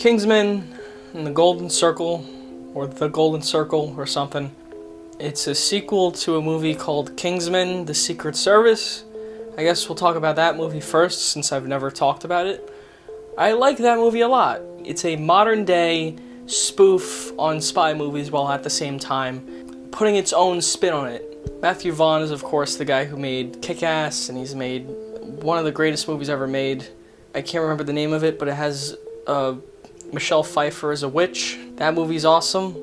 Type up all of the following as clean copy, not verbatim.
Kingsman and the Golden Circle, or The Golden Circle, or something. It's a sequel to a movie called Kingsman: The Secret Service. I guess we'll talk about that movie first, since I've never talked about it. I like that movie a lot. It's a modern-day spoof on spy movies, while at the same time putting its own spin on it. Matthew Vaughn is, of course, the guy who made Kick-Ass, and he's made one of the greatest movies ever made. I can't remember the name of it, but it has Michelle Pfeiffer as a witch. That movie's awesome.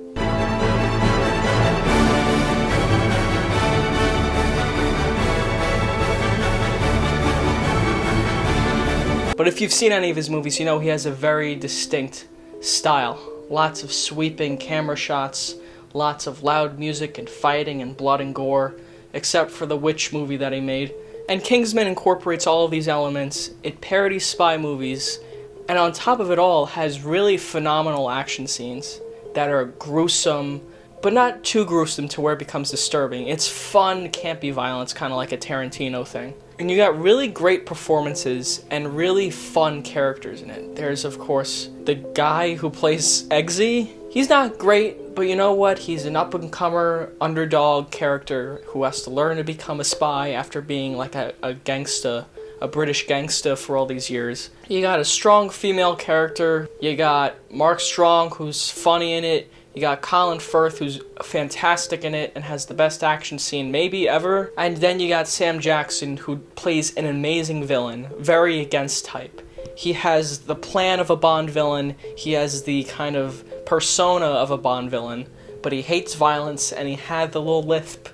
But if you've seen any of his movies, you know he has a very distinct style. Lots of sweeping camera shots, lots of loud music and fighting and blood and gore, except for the witch movie that he made. And Kingsman incorporates all of these elements. It parodies spy movies, and on top of it all has really phenomenal action scenes that are gruesome, but not too gruesome to where it becomes disturbing. It's fun, campy violence, kind of like a Tarantino thing. And you got really great performances and really fun characters in it. There's, of course, the guy who plays Eggsy. He's not great, but you know what? He's an up-and-comer underdog character who has to learn to become a spy after being like a gangsta, a British gangsta for all these years. You got a strong female character. You got Mark Strong, who's funny in it. You got Colin Firth, who's fantastic in it and has the best action scene maybe ever. And then you got Sam Jackson, who plays an amazing villain, very against type. He has the plan of a Bond villain, he has the kind of persona of a Bond villain, but he hates violence and he had the little lisp,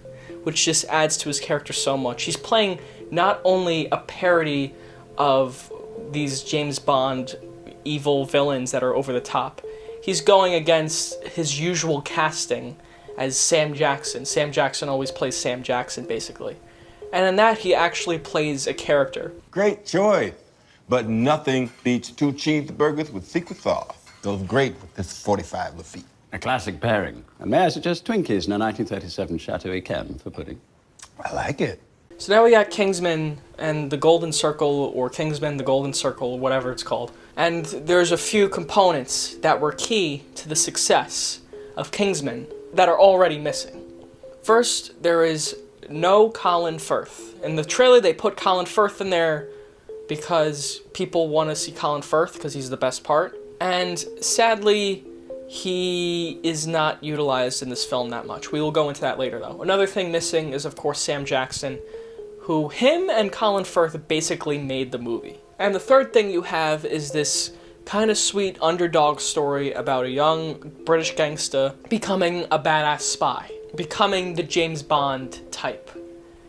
which just adds to his character so much. He's playing not only a parody of these James Bond evil villains that are over the top, he's going against his usual casting as Sam Jackson. Sam Jackson always plays Sam Jackson, basically. And in that, he actually plays a character. Great choice, but nothing beats 2 cheeseburgers with secret sauce. Goes great with this 45 Lafitte. A classic pairing. And may I suggest Twinkies and a 1937 Chateau Yquem for pudding? I like it. So now we got Kingsman and the Golden Circle, or Kingsman, the Golden Circle, whatever it's called. And there's a few components that were key to the success of Kingsman that are already missing. First, there is no Colin Firth. In the trailer, they put Colin Firth in there because people want to see Colin Firth because he's the best part. And sadly, he is not utilized in this film that much. We will go into that later, though. Another thing missing is, of course, Sam Jackson, who him and Colin Firth basically made the movie. And the third thing you have is this kind of sweet underdog story about a young British gangster becoming a badass spy, becoming the James Bond type.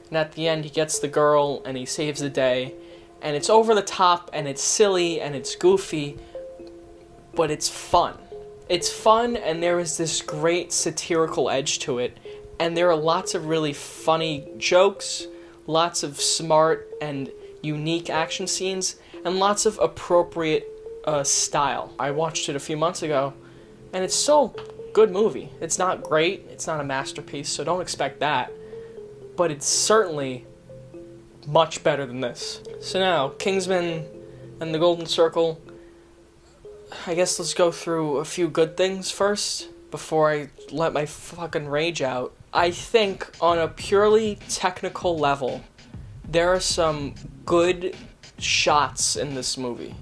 And at the end, he gets the girl and he saves the day. And it's over the top and it's silly and it's goofy, but it's fun. It's fun, and there is this great satirical edge to it. And there are lots of really funny jokes, lots of smart and unique action scenes, and lots of appropriate style. I watched it a few months ago, and it's still a good movie. It's not great, it's not a masterpiece, so don't expect that, but it's certainly much better than this. So now, Kingsman and the Golden Circle, I guess let's go through a few good things first, before I let my fucking rage out. I think on a purely technical level, there are some good shots in this movie.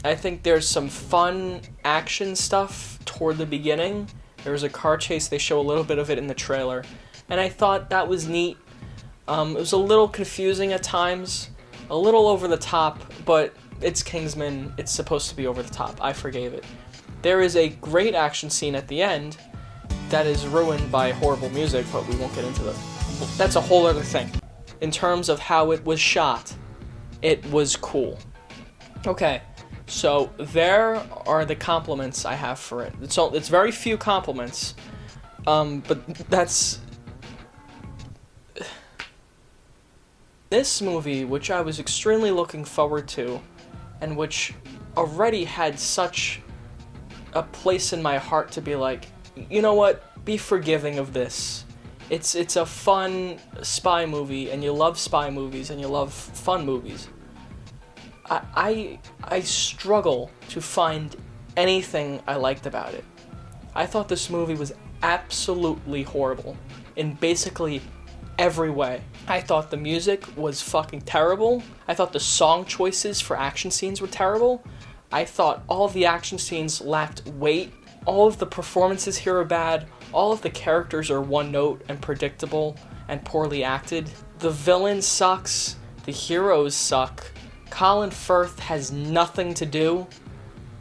I think there's some fun action stuff toward the beginning. There was a car chase, they show a little bit of it in the trailer, and I thought that was neat. It was a little confusing at times, a little over the top, but it's Kingsman, it's supposed to be over the top. I forgave it. There is a great action scene at the end that is ruined by horrible music, but we won't get into that. That's a whole other thing. In terms of how it was shot, it was cool. Okay, so there are the compliments I have for it. It's very few compliments, but that's... This movie, which I was extremely looking forward to, and which already had such a place in my heart to be like, you know what, be forgiving of this. It's a fun spy movie, and you love spy movies, and you love fun movies. I struggle to find anything I liked about it. I thought this movie was absolutely horrible in basically every way. I thought the music was fucking terrible. I thought the song choices for action scenes were terrible. I thought all of the action scenes lacked weight. All of the performances here are bad. All of the characters are one note and predictable and poorly acted. The villain sucks. The heroes suck. Colin Firth has nothing to do.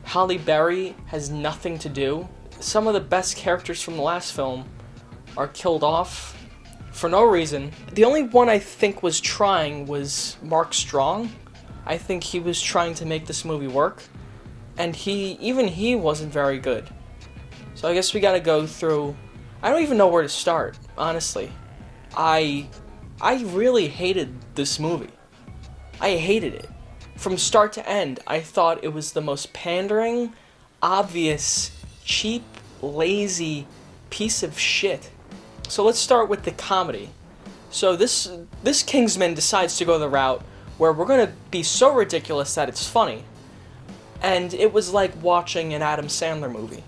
Halle Berry has nothing to do. Some of the best characters from the last film are killed off for no reason. The only one I think was trying was Mark Strong. I think he was trying to make this movie work, and even he wasn't very good. So I guess we gotta go through... I don't even know where to start, honestly. I really hated this movie. I hated it. From start to end, I thought it was the most pandering, obvious, cheap, lazy piece of shit. So let's start with the comedy. So this Kingsman decides to go the route where we're gonna be so ridiculous that it's funny. And it was like watching an Adam Sandler movie.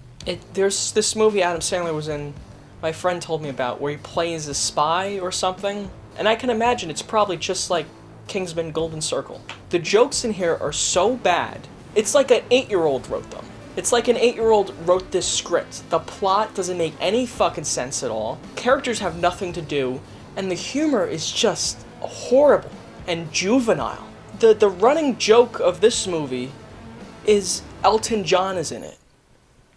There's this movie Adam Sandler was in, my friend told me about, where he plays a spy or something. And I can imagine it's probably just like Kingsman Golden Circle. The jokes in here are so bad, it's like an 8-year-old wrote them. It's like an 8-year-old wrote this script. The plot doesn't make any fucking sense at all. Characters have nothing to do, and the humor is just horrible and juvenile. The running joke of this movie is Elton John is in it.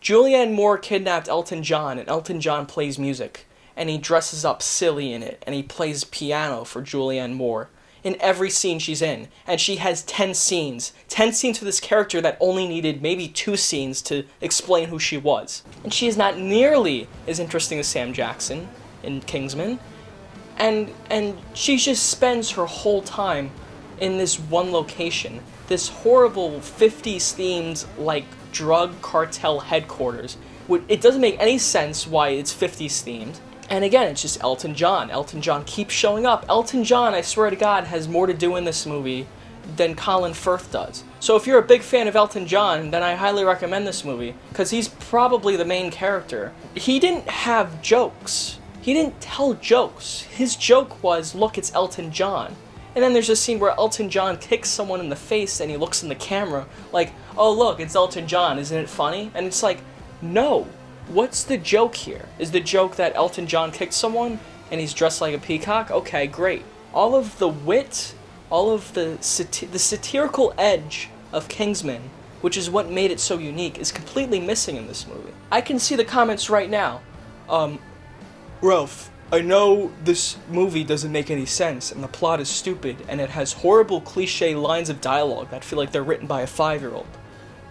Julianne Moore kidnapped Elton John, and Elton John plays music, and he dresses up silly in it, and he plays piano for Julianne Moore in every scene she's in. And she has 10 scenes. 10 scenes with this character that only needed maybe 2 scenes to explain who she was. And she is not nearly as interesting as Sam Jackson in Kingsman. And she just spends her whole time in this one location. This horrible 50s themed, like, drug cartel headquarters. It doesn't make any sense why it's 50s themed. And again, it's just Elton John. Elton John keeps showing up. Elton John, I swear to God, has more to do in this movie than Colin Firth does. So if you're a big fan of Elton John, then I highly recommend this movie, because he's probably the main character. He didn't have jokes. He didn't tell jokes. His joke was, look, it's Elton John. And then there's a scene where Elton John kicks someone in the face and he looks in the camera like, oh look, it's Elton John, isn't it funny? And it's like, no. What's the joke here? Is the joke that Elton John kicked someone and he's dressed like a peacock? Okay, great. All of the wit, all of the satirical edge of Kingsman, which is what made it so unique, is completely missing in this movie. I can see the comments right now. Ralph, I know this movie doesn't make any sense and the plot is stupid and it has horrible cliche lines of dialogue that feel like they're written by a 5-year-old.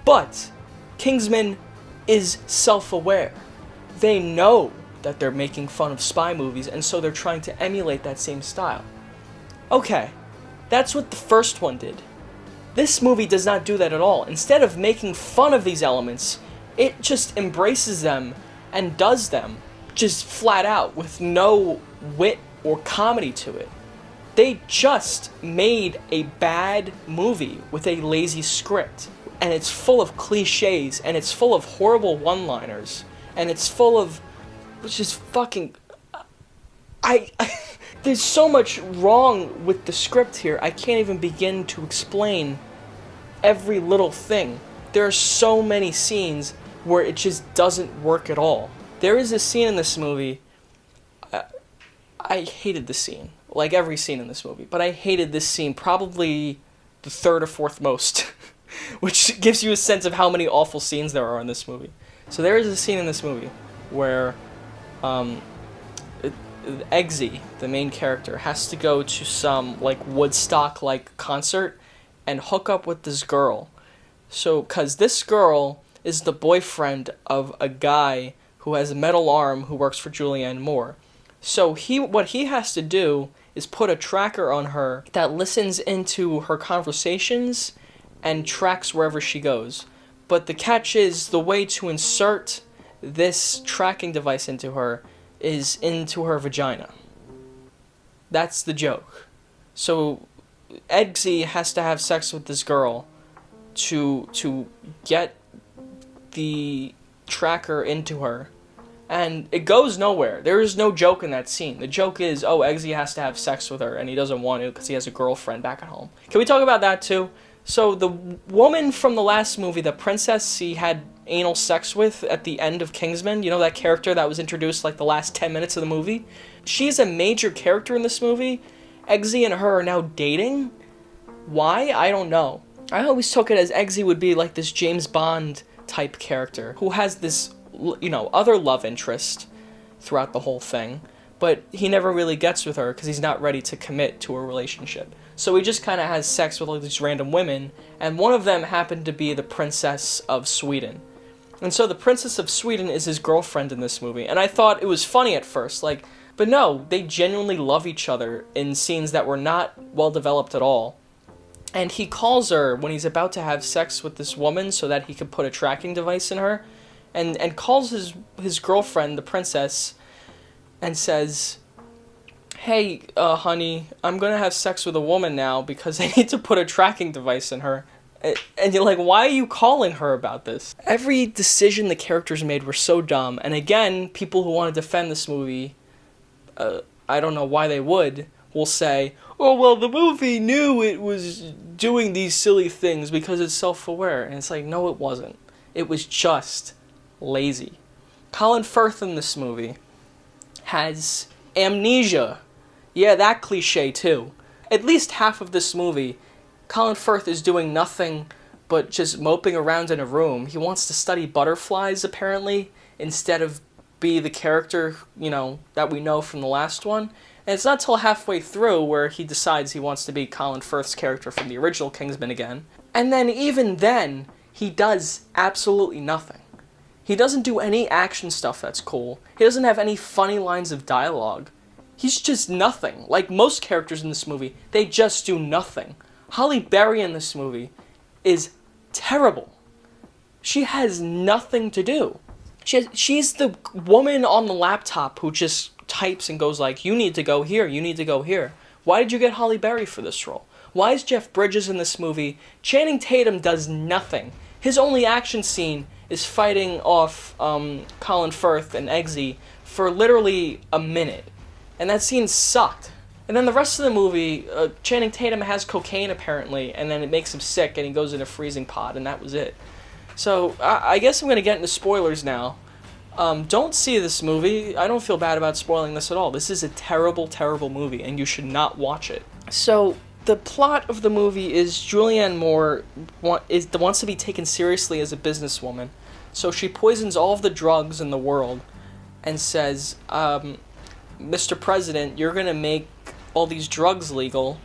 But Kingsman is self-aware. They know that they're making fun of spy movies, and so they're trying to emulate that same style. Okay, that's what the first one did. This movie does not do that at all. Instead of making fun of these elements, it just embraces them and does them just flat out with no wit or comedy to it. They just made a bad movie with a lazy script. And it's full of cliches, and it's full of horrible one-liners, and it's full of just fucking... There's so much wrong with the script here, I can't even begin to explain every little thing. There are so many scenes where it just doesn't work at all. There is a scene in this movie... I hated the scene, like every scene in this movie, but I hated this scene probably the 3rd or 4th most. Which gives you a sense of how many awful scenes there are in this movie. So there is a scene in this movie where Eggsy, the main character, has to go to some like Woodstock-like concert and hook up with this girl. So, because this girl is the boyfriend of a guy who has a metal arm who works for Julianne Moore. So what he has to do is put a tracker on her that listens into her conversations and tracks wherever she goes. But the catch is, the way to insert this tracking device into her is into her vagina. That's the joke. So Eggsy has to have sex with this girl to get the tracker into her. And it goes nowhere. There is no joke in that scene. The joke is, oh, Eggsy has to have sex with her, and he doesn't want to because he has a girlfriend back at home. Can we talk about that too? So the woman from the last movie, the princess he had anal sex with at the end of Kingsman, you know, that character that was introduced like the last 10 minutes of the movie? She's a major character in this movie. Eggsy and her are now dating. Why? I don't know. I always took it as Eggsy would be like this James Bond type character who has this, you know, other love interest throughout the whole thing, but he never really gets with her because he's not ready to commit to a relationship. So he just kind of has sex with all these random women, and one of them happened to be the Princess of Sweden. And so the Princess of Sweden is his girlfriend in this movie, and I thought it was funny at first, like, but no, they genuinely love each other in scenes that were not well developed at all. And he calls her when he's about to have sex with this woman so that he could put a tracking device in her, and calls his girlfriend, the princess, and says, hey, honey, I'm gonna have sex with a woman now because I need to put a tracking device in her. And you're like, why are you calling her about this? Every decision the characters made were so dumb, and again, people who want to defend this movie, I don't know why they would, will say, oh, well, the movie knew it was doing these silly things because it's self-aware. And it's like, no, it wasn't. It was just lazy. Colin Firth in this movie has amnesia. Yeah, that cliche too. At least half of this movie, Colin Firth is doing nothing but just moping around in a room. He wants to study butterflies, apparently, instead of be the character, you know, that we know from the last one. And it's not till halfway through where he decides he wants to be Colin Firth's character from the original Kingsman again. And then, even then, he does absolutely nothing. He doesn't do any action stuff that's cool. He doesn't have any funny lines of dialogue. He's just nothing. Like most characters in this movie, they just do nothing. Halle Berry in this movie is terrible. She has nothing to do. She's the woman on the laptop who just types and goes like, you need to go here, you need to go here. Why did you get Halle Berry for this role? Why is Jeff Bridges in this movie? Channing Tatum does nothing. His only action scene is fighting off Colin Firth and Eggsy for literally a minute. And that scene sucked. And then the rest of the movie, Channing Tatum has cocaine apparently, and then it makes him sick and he goes in a freezing pod, and that was it. So, I guess I'm going to get into spoilers now. Don't see this movie. I don't feel bad about spoiling this at all. This is a terrible, terrible movie, and you should not watch it. So, the plot of the movie is Julianne Moore wants to be taken seriously as a businesswoman. So she poisons all of the drugs in the world and says, Mr. President, you're going to make all these drugs legal,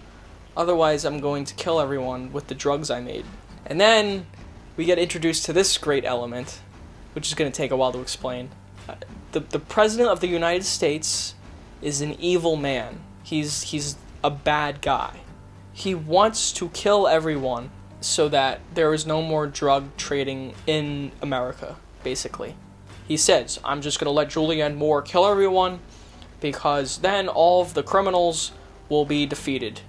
otherwise I'm going to kill everyone with the drugs I made. And then we get introduced to this great element, which is going to take a while to explain. The President of the United States is an evil man. He's a bad guy. He wants to kill everyone so that there is no more drug trading in America, basically. He says, I'm just going to let Julianne Moore kill everyone because then all of the criminals will be defeated.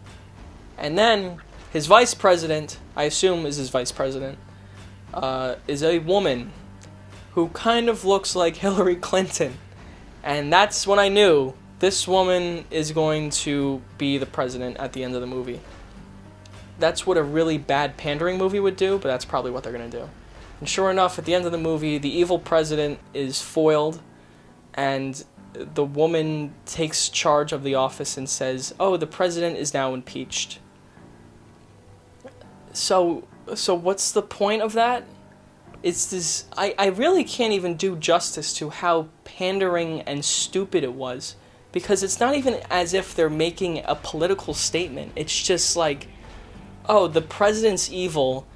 And then his vice president, I assume is his vice president, is a woman who kind of looks like Hillary Clinton. And that's when I knew this woman is going to be the president at the end of the movie. That's what a really bad pandering movie would do, but that's probably what they're going to do. And sure enough, at the end of the movie, the evil president is foiled, and the woman takes charge of the office and says, oh, the president is now impeached. So what's the point of that? It's this... I really can't even do justice to how pandering and stupid it was, because it's not even as if they're making a political statement. It's just like, oh, the president's evil.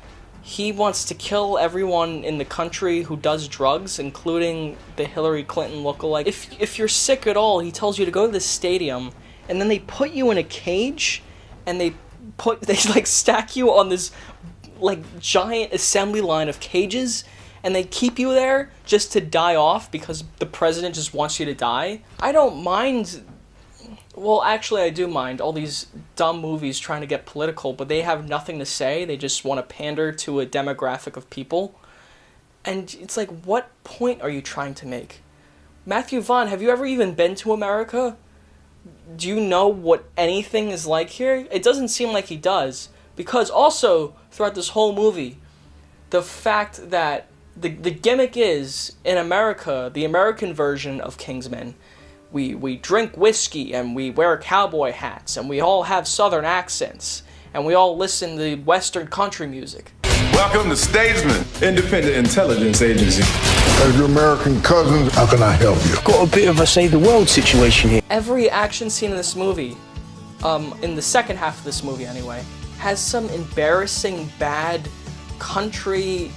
He wants to kill everyone in the country who does drugs, including the Hillary Clinton lookalike. If you're sick at all, he tells you to go to the stadium, and then they put you in a cage, and they like stack you on this like giant assembly line of cages, and they keep you there just to die off because the president just wants you to die. I don't mind... Well, actually, I do mind all these dumb movies trying to get political, but they have nothing to say. They just want to pander to a demographic of people. And it's like, what point are you trying to make? Matthew Vaughn, have you ever even been to America? Do you know what anything is like here? It doesn't seem like he does. Because also, throughout this whole movie, the fact that the gimmick is, in America, the American version of Kingsman, we drink whiskey and we wear cowboy hats and we all have southern accents and we all listen to western country music. Welcome to Statesman, independent intelligence agency. As your American cousins, how can I help you? Got a bit of a save the world situation here. Every action scene in this movie, in the second half of this movie anyway, has some embarrassing bad country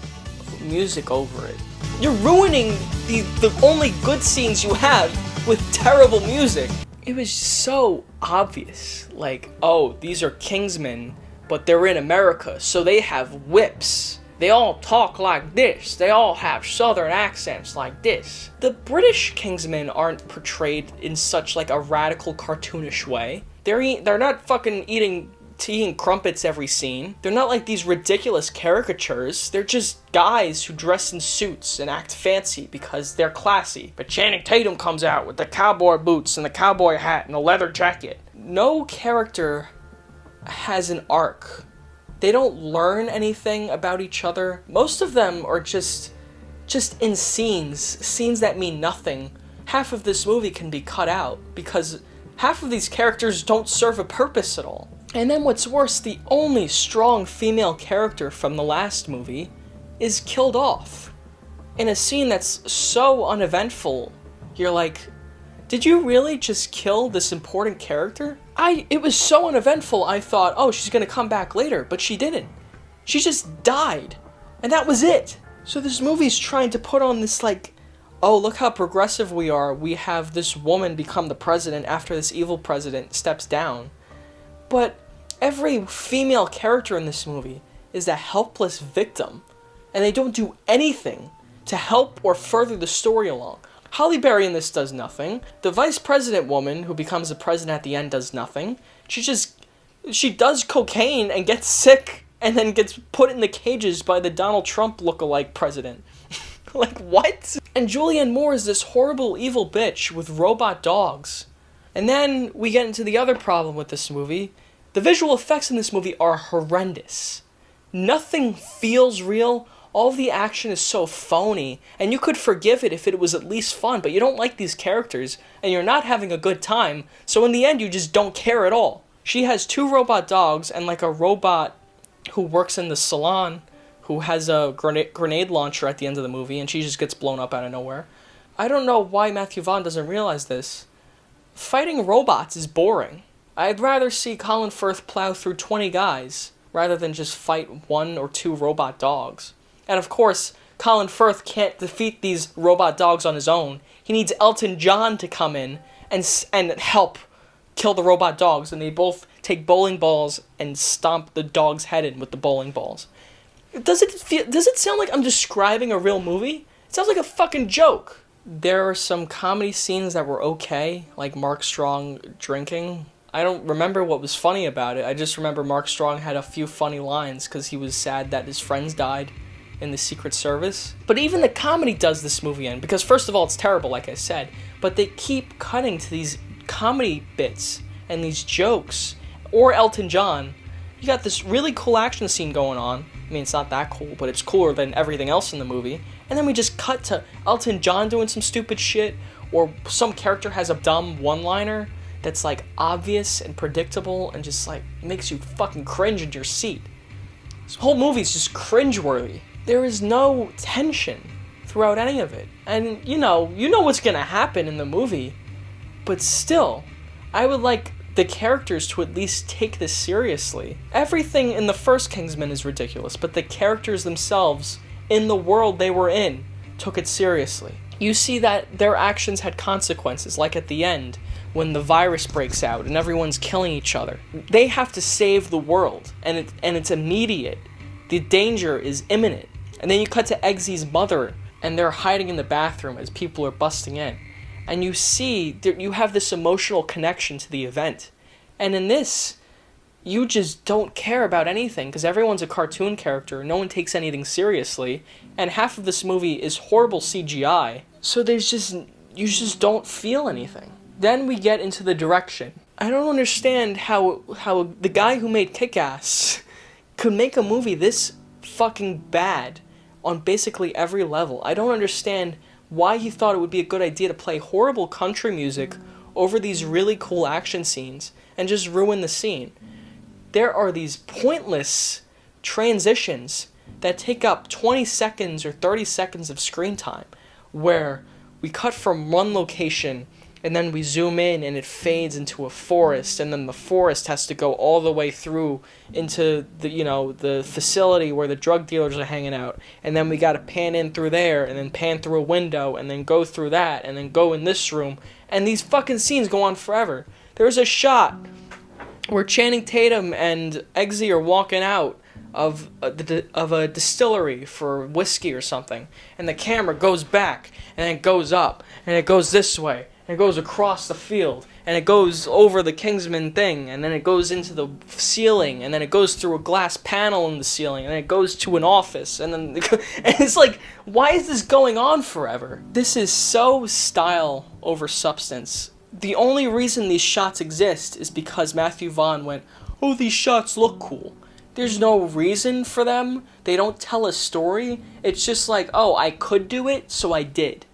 music over it. You're ruining the only good scenes you have with terrible music. It was so obvious, like, oh, these are Kingsmen, but they're in America, so they have whips. They all talk like this. They all have southern accents like this. The British Kingsmen aren't portrayed in such like a radical cartoonish way. They're not fucking eating crumpets every scene. They're not like these ridiculous caricatures. They're just guys who dress in suits and act fancy because they're classy. But Channing Tatum comes out with the cowboy boots and the cowboy hat and the leather jacket. No character has an arc. They don't learn anything about each other. Most of them are just in scenes that mean nothing. Half of this movie can be cut out because half of these characters don't serve a purpose at all. And then what's worse, the only strong female character from the last movie is killed off. In a scene that's so uneventful, you're like, did you really just kill this important character? It was so uneventful, I thought, oh, she's gonna come back later, but she didn't. She just died. And that was it. So this movie's trying to put on this like, oh, look how progressive we are. We have this woman become the president after this evil president steps down. But every female character in this movie is a helpless victim, and they don't do anything to help or further the story along. Halle Berry in this does nothing. The vice president woman who becomes the president at the end does nothing. She does cocaine and gets sick and then gets put in the cages by the Donald Trump lookalike president. Like, what? And Julianne Moore is this horrible evil bitch with robot dogs. And then we get into the other problem with this movie. The visual effects in this movie are horrendous. Nothing feels real. All the action is so phony, and you could forgive it if it was at least fun, but you don't like these characters, and you're not having a good time, so in the end you just don't care at all. She has 2 robot dogs and like a robot who works in the salon who has a grenade launcher at the end of the movie, and she just gets blown up out of nowhere. I don't know why Matthew Vaughn doesn't realize this. Fighting robots is boring. I'd rather see Colin Firth plow through 20 guys rather than just fight 1 or 2 robot dogs. And of course, Colin Firth can't defeat these robot dogs on his own. He needs Elton John to come in and help kill the robot dogs, and they both take bowling balls and stomp the dog's head in with the bowling balls. Does it sound like I'm describing a real movie? It sounds like a fucking joke. There are some comedy scenes that were okay, like Mark Strong drinking. I don't remember what was funny about it. I just remember Mark Strong had a few funny lines because he was sad that his friends died in the Secret Service. But even the comedy does this movie in, because first of all, it's terrible, like I said, but they keep cutting to these comedy bits and these jokes. Or Elton John. You got this really cool action scene going on. I mean, it's not that cool, but it's cooler than everything else in the movie. And then we just cut to Elton John doing some stupid shit, or some character has a dumb one-liner that's like obvious and predictable and just like makes you fucking cringe in your seat. This whole movie's just cringeworthy. There is no tension throughout any of it. And you know what's gonna happen in the movie, but still, I would like the characters to at least take this seriously. Everything in the first Kingsman is ridiculous, but the characters themselves, in the world they were in, took it seriously. You see that their actions had consequences, like at the end, when the virus breaks out and everyone's killing each other. They have to save the world, and it's immediate. The danger is imminent. And then you cut to Eggsy's mother, and they're hiding in the bathroom as people are busting in. And you see, you have this emotional connection to the event. And in this, you just don't care about anything because everyone's a cartoon character, no one takes anything seriously, and half of this movie is horrible CGI, so you just don't feel anything. Then we get into the direction. I don't understand how the guy who made Kick-Ass could make a movie this fucking bad on basically every level. I don't understand why he thought it would be a good idea to play horrible country music over these really cool action scenes and just ruin the scene. There are these pointless transitions that take up 20 seconds or 30 seconds of screen time where we cut from one location and then we zoom in and it fades into a forest, and then the forest has to go all the way through into the facility where the drug dealers are hanging out, and then we gotta pan in through there and then pan through a window and then go through that and then go in this room, and these fucking scenes go on forever. There's a shot where Channing Tatum and Eggsy are walking out of a distillery for whiskey or something, and the camera goes back and it goes up and it goes this way and it goes across the field and it goes over the Kingsman thing, and then it goes into the ceiling, and then it goes through a glass panel in the ceiling, and then it goes to an office, and then and it's like, why is this going on forever? This is so style over substance. The only reason these shots exist is because Matthew Vaughn went, oh, these shots look cool. There's no reason for them. They don't tell a story. It's just like, oh, I could do it, so I did.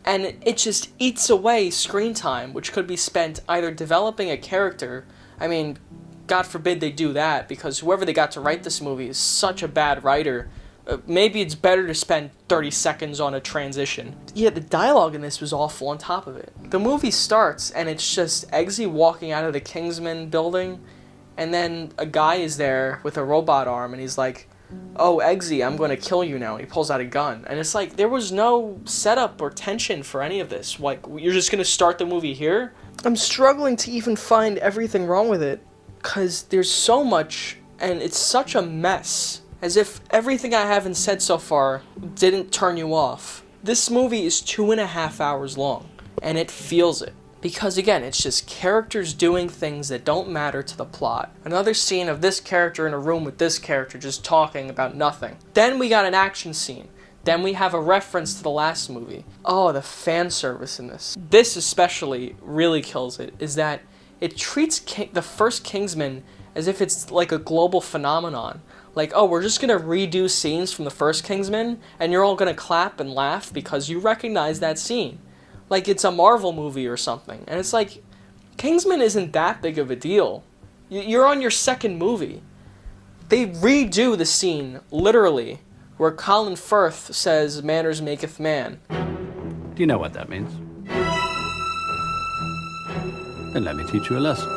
And it just eats away screen time, which could be spent either developing a character. I mean, God forbid they do that, because whoever they got to write this movie is such a bad writer. Maybe it's better to spend 30 seconds on a transition. Yeah, the dialogue in this was awful on top of it. The movie starts, and it's just Eggsy walking out of the Kingsman building, and then a guy is there with a robot arm, and he's like, oh, Eggsy, I'm going to kill you now. And he pulls out a gun. And it's like, there was no setup or tension for any of this. Like, you're just going to start the movie here? I'm struggling to even find everything wrong with it, because there's so much, and it's such a mess. As if everything I haven't said so far didn't turn you off. This movie is 2.5 hours long, and it feels it. Because again, it's just characters doing things that don't matter to the plot. Another scene of this character in a room with this character just talking about nothing. Then we got an action scene. Then we have a reference to the last movie. Oh, the fan service in this. This especially really kills it, is that it treats the first Kingsman as if it's like a global phenomenon. Like, oh, we're just gonna redo scenes from the first Kingsman, and you're all gonna clap and laugh because you recognize that scene. Like it's a Marvel movie or something. And it's like, Kingsman isn't that big of a deal. You're on your second movie. They redo the scene, literally, where Colin Firth says, manners maketh man. Do you know what that means? Then let me teach you a lesson.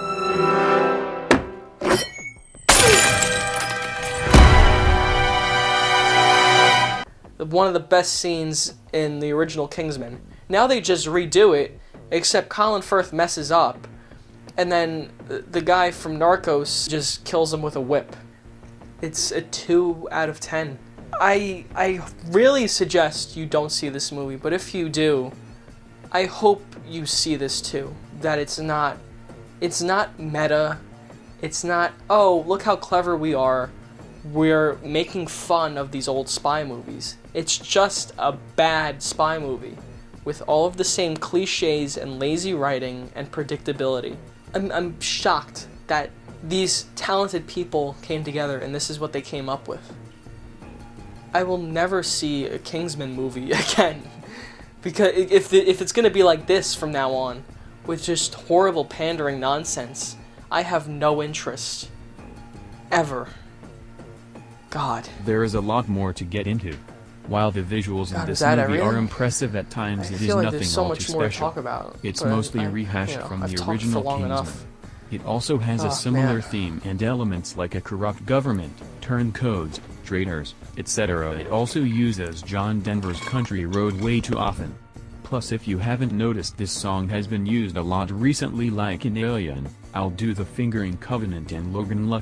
One of the best scenes in the original Kingsman. Now they just redo it, except Colin Firth messes up, and then the guy from Narcos just kills him with a whip. It's a 2 out of 10. I really suggest you don't see this movie, but if you do, I hope you see this too. That it's not meta. It's not, oh, look how clever we are. We're making fun of these old spy movies. It's just a bad spy movie with all of the same cliches and lazy writing and predictability. I'm shocked that these talented people came together and this is what they came up with. I will never see a Kingsman movie again, because if it's going to be like this from now on, with just horrible pandering nonsense, I have no interest. Ever. God. There is a lot more to get into. While the visuals in this movie are impressive at times, it is nothing all too special. It's mostly rehashed from the original Kingsman. It also has a similar theme and elements like a corrupt government, turncoats, traitors, etc. It also uses John Denver's Country Road way too often. Plus, if you haven't noticed, this song has been used a lot recently, like in Alien, I'll Do the Fingering Covenant and Logan Lucky.